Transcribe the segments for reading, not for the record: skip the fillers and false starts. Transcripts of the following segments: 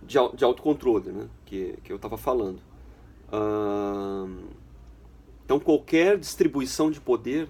de autocontrole, né, que eu estava falando. Então, qualquer distribuição de poder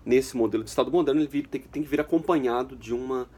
nesse modelo de Estado moderno ele tem que vir acompanhado de uma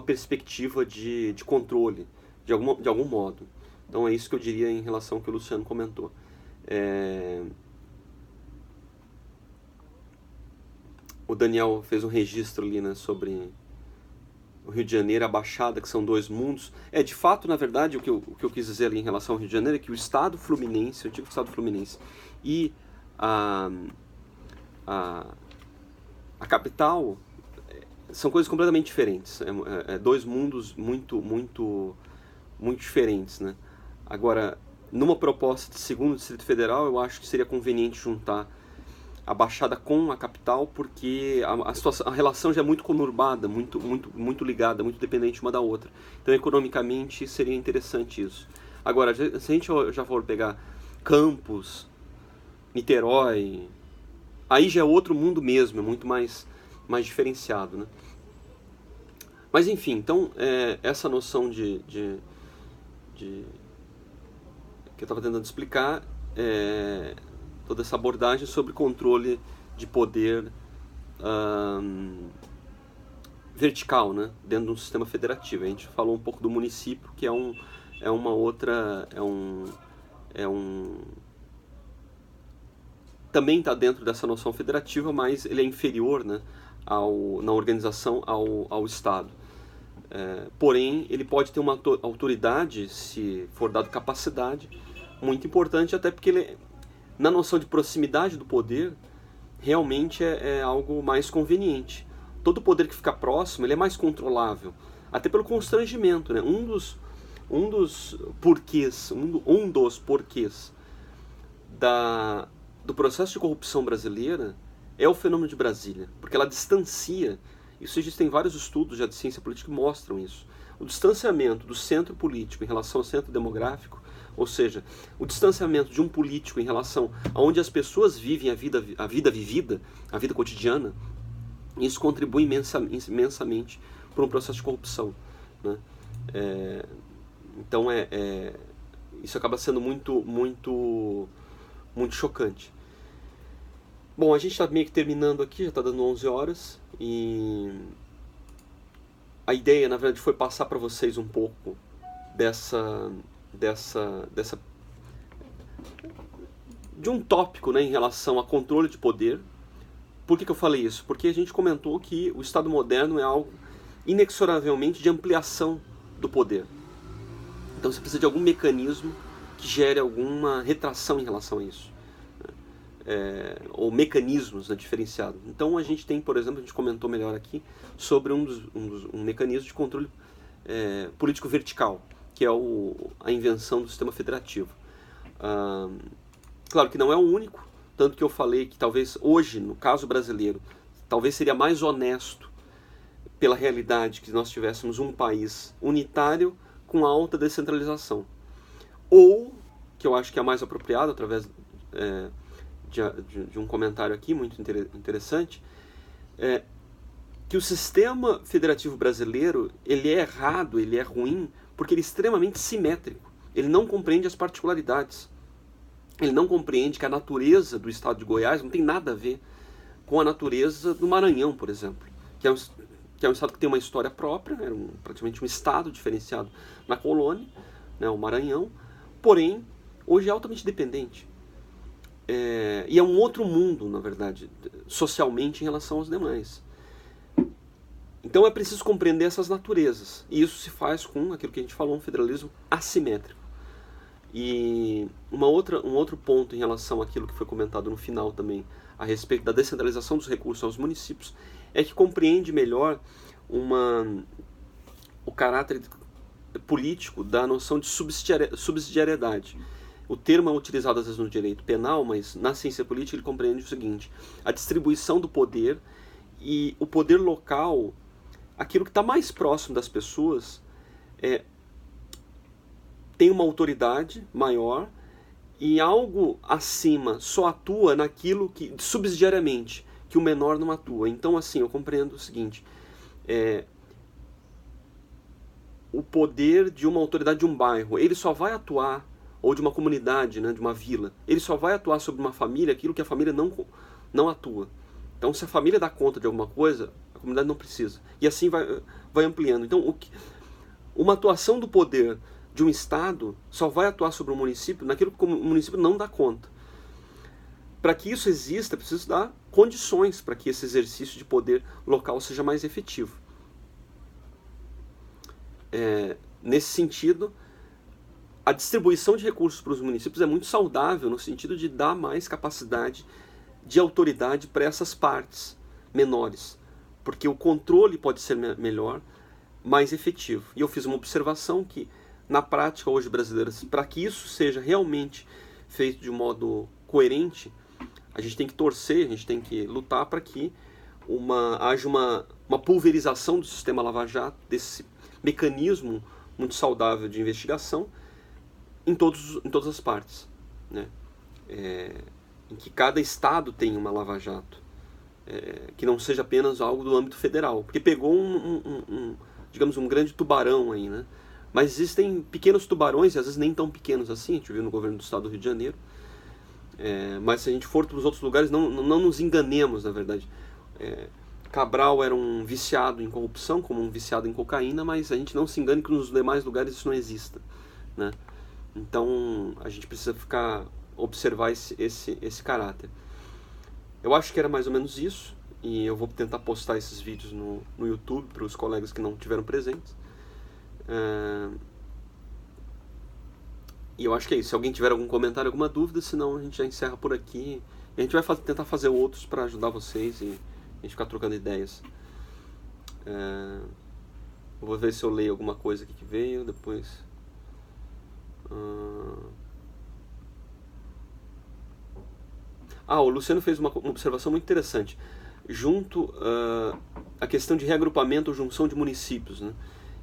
perspectiva de controle, de algum modo. Então, é isso que eu diria em relação ao que o Luciano comentou. O Daniel fez um registro ali, né, sobre o Rio de Janeiro e a Baixada, que são dois mundos. De fato, na verdade, o que eu quis dizer ali em relação ao Rio de Janeiro é que o Estado Fluminense, o antigo Estado Fluminense, e a, a, a capital são coisas completamente diferentes. Dois mundos muito diferentes, né? Agora, numa proposta de segundo Distrito Federal, eu acho que seria conveniente juntar a Baixada com a capital, porque a relação já é muito conurbada, muito ligada, muito dependente uma da outra. Então, economicamente, seria interessante isso. Agora, se a gente já for pegar Campos, Niterói, aí já é outro mundo mesmo, é muito mais diferenciado, né? Mas, enfim, então, essa noção que eu estava tentando explicar toda essa abordagem sobre controle de poder vertical, né, dentro de um sistema federativo. A gente falou um pouco do município, que é uma outra, também está dentro dessa noção federativa, mas ele é inferior, né, na organização ao Estado. Porém, ele pode ter uma autoridade, se for dado capacidade, muito importante, até porque ele, na noção de proximidade do poder, realmente é algo mais conveniente. Todo poder que fica próximo, ele é mais controlável, até pelo constrangimento, né? Um dos porquês do processo de corrupção brasileira é o fenômeno de Brasília, porque ela distancia. Isso existem vários estudos já de ciência política que mostram isso. O distanciamento do centro político em relação ao centro demográfico, ou seja, o distanciamento de um político em relação a onde as pessoas vivem a vida vivida, a vida cotidiana, isso contribui imensamente para um processo de corrupção, né? Então isso acaba sendo muito chocante. Bom, a gente está meio que terminando aqui, já está dando 11 horas, e a ideia, na verdade, foi passar para vocês um pouco de um tópico, né, em relação a controle de poder. Por que eu falei isso? Porque a gente comentou que o Estado moderno é algo inexoravelmente de ampliação do poder. Então você precisa de algum mecanismo que gere alguma retração em relação a isso. Ou mecanismos, né, diferenciados. Então a gente tem, por exemplo, a gente comentou melhor aqui sobre um mecanismo de controle político vertical, que é a invenção do sistema federativo. Claro que não é o único, tanto que eu falei que talvez hoje, no caso brasileiro, talvez seria mais honesto pela realidade que nós tivéssemos um país unitário com alta descentralização. Ou, que eu acho que é mais apropriado, através de um comentário aqui muito interessante, que o sistema federativo brasileiro ele é errado, ele é ruim, porque ele é extremamente simétrico. Ele não compreende as particularidades. Ele não compreende que a natureza do estado de Goiás não tem nada a ver com a natureza do Maranhão, por exemplo, que é um estado que tem uma história própria, era praticamente um estado diferenciado na colônia, né, o Maranhão, porém, hoje é altamente dependente. E é um outro mundo, na verdade, socialmente em relação aos demais. Então é preciso compreender essas naturezas. E isso se faz com aquilo que a gente falou, um federalismo assimétrico. E um outro ponto em relação àquilo que foi comentado no final também, a respeito da descentralização dos recursos aos municípios, é que compreende melhor o caráter político da noção de subsidiariedade. O termo é utilizado às vezes no direito penal, mas na ciência política ele compreende o seguinte: a distribuição do poder e o poder local, aquilo que está mais próximo das pessoas, tem uma autoridade maior e algo acima só atua naquilo que, subsidiariamente, que o menor não atua. Então, assim, eu compreendo o seguinte: o poder de uma autoridade de um bairro. Ele só vai atuar, ou de uma comunidade, né, de uma vila, ele só vai atuar sobre uma família aquilo que a família não atua. Então, se a família dá conta de alguma coisa, a comunidade não precisa. E assim vai ampliando. Então, uma atuação do poder de um Estado só vai atuar sobre um município naquilo que o município não dá conta. Para que isso exista, é preciso dar condições para que esse exercício de poder local seja mais efetivo. Nesse sentido, a distribuição de recursos para os municípios é muito saudável no sentido de dar mais capacidade de autoridade para essas partes menores, porque o controle pode ser melhor, mais efetivo. E eu fiz uma observação que, na prática hoje brasileira, para que isso seja realmente feito de modo coerente, a gente tem que torcer, a gente tem que lutar para que haja uma pulverização do sistema Lava Jato, desse mecanismo muito saudável de investigação, em todas as partes, né? Em que cada estado tem uma Lava Jato, que não seja apenas algo do âmbito federal, porque pegou digamos, um grande tubarão aí, né? Mas existem pequenos tubarões, e às vezes nem tão pequenos assim, a gente viu no governo do estado do Rio de Janeiro, mas se a gente for para os outros lugares, não nos enganemos, na verdade. Cabral era um viciado em corrupção, como um viciado em cocaína, mas a gente não se engane que nos demais lugares isso não exista, né? Então a gente precisa observar esse caráter. Eu acho que era mais ou menos isso, e eu vou tentar postar esses vídeos no YouTube para os colegas que não tiveram presentes. E eu acho que é isso. Se alguém tiver algum comentário, alguma dúvida, senão a gente já encerra por aqui. E a gente vai tentar fazer outros para ajudar vocês e a gente ficar trocando ideias. Eu vou ver se eu leio alguma coisa aqui que veio depois. O Luciano fez uma observação muito interessante. Junto à questão de reagrupamento ou junção de municípios, né?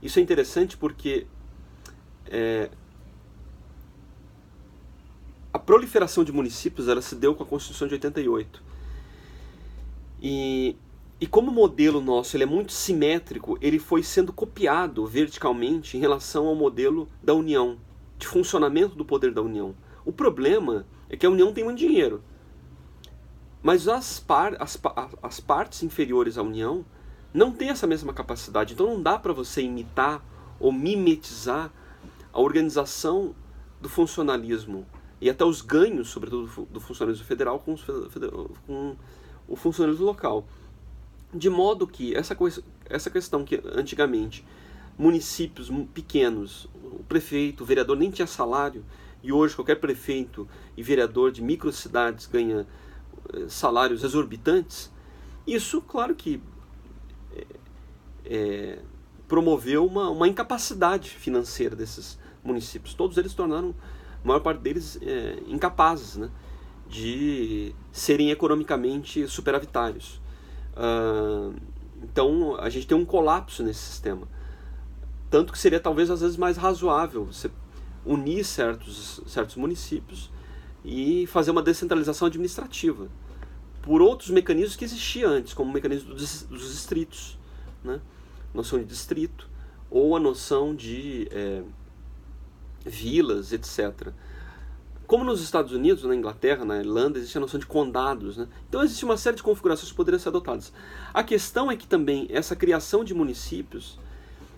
Isso é interessante porque a proliferação de municípios ela se deu com a Constituição de 88. E como o modelo nosso ele é muito simétrico, ele foi sendo copiado verticalmente em relação ao modelo da União, de funcionamento do poder da União. O problema é que a União tem muito dinheiro, mas as partes inferiores à União não têm essa mesma capacidade. Então não dá para você imitar ou mimetizar a organização do funcionalismo e até os ganhos, sobretudo do funcionalismo federal, com o funcionalismo local. De modo que essa questão que antigamente municípios pequenos, o prefeito, o vereador nem tinha salário, e hoje qualquer prefeito e vereador de microcidades ganha salários exorbitantes, isso, claro que promoveu uma incapacidade financeira desses municípios. Todos eles se tornaram, a maior parte deles, incapazes, né, de serem economicamente superavitários. Então a gente tem um colapso nesse sistema. Tanto que seria talvez às vezes mais razoável você unir certos municípios e fazer uma descentralização administrativa por outros mecanismos que existiam antes, como o mecanismo dos distritos, né? Noção de distrito, ou a noção de vilas, etc. Como nos Estados Unidos, na Inglaterra, na Irlanda, existe a noção de condados, né? Então existe uma série de configurações que poderiam ser adotadas. A questão é que também essa criação de municípios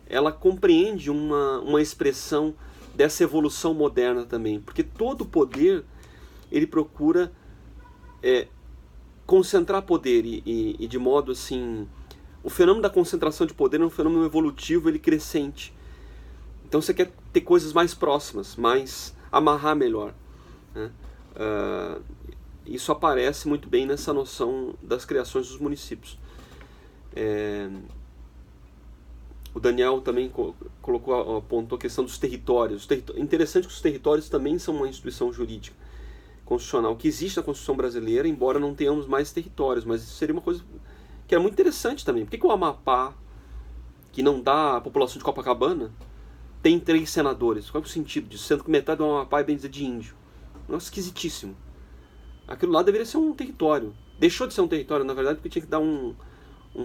ela compreende uma expressão dessa evolução moderna também, porque todo poder ele procura concentrar poder e de modo assim, o fenômeno da concentração de poder é um fenômeno evolutivo, ele crescente. Então você quer ter coisas mais próximas, amarrar melhor, né? Isso aparece muito bem nessa noção das criações dos municípios. O Daniel também apontou a questão dos territórios. Interessante que os territórios também são uma instituição jurídica constitucional que existe na Constituição brasileira, embora não tenhamos mais territórios, mas isso seria uma coisa que é muito interessante também. Por que o Amapá, que não dá a população de Copacabana, tem 3 senadores? Qual é o sentido disso? Sendo que metade do Amapá é bem dizer de índio. Nossa, esquisitíssimo. Aquilo lá deveria ser um território. Deixou de ser um território, na verdade, porque tinha que dar um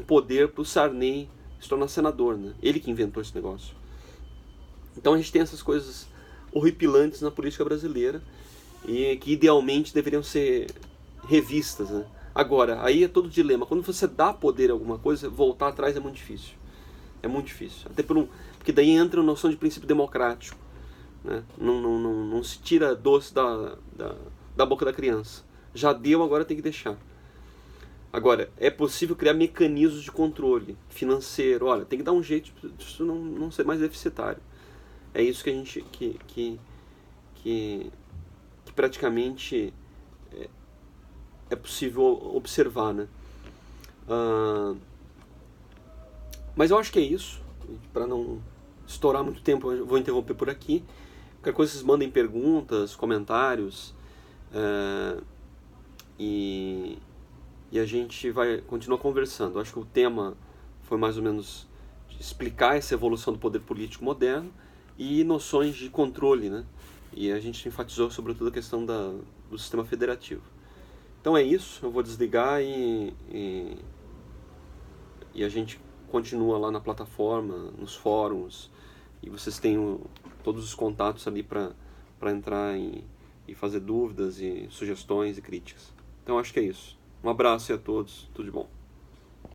poder para o Sarney se tornar senador, né? Ele que inventou esse negócio. Então a gente tem essas coisas horripilantes na política brasileira e que idealmente deveriam ser revistas, né? Agora, aí é todo o dilema. Quando você dá poder a alguma coisa, voltar atrás é muito difícil. É muito difícil. Até porque daí entra a noção de princípio democrático, né? Não se tira doce da boca da criança. Já deu, agora tem que deixar. Agora, é possível criar mecanismos de controle financeiro. Olha, tem que dar um jeito disso não ser mais deficitário. É isso que a gente que praticamente é possível observar, né? Mas eu acho que é isso. Para não estourar muito tempo, eu vou interromper por aqui. Qualquer coisa, vocês mandem perguntas, comentários, e a gente vai continuar conversando. Eu acho que o tema foi mais ou menos explicar essa evolução do poder político moderno e noções de controle, né? E a gente enfatizou sobretudo a questão do sistema federativo. Então é isso, eu vou desligar e a gente continua lá na plataforma, nos fóruns, e vocês têm todos os contatos ali para entrar e fazer dúvidas e sugestões e críticas. Então acho que é isso. Um abraço a todos, tudo de bom.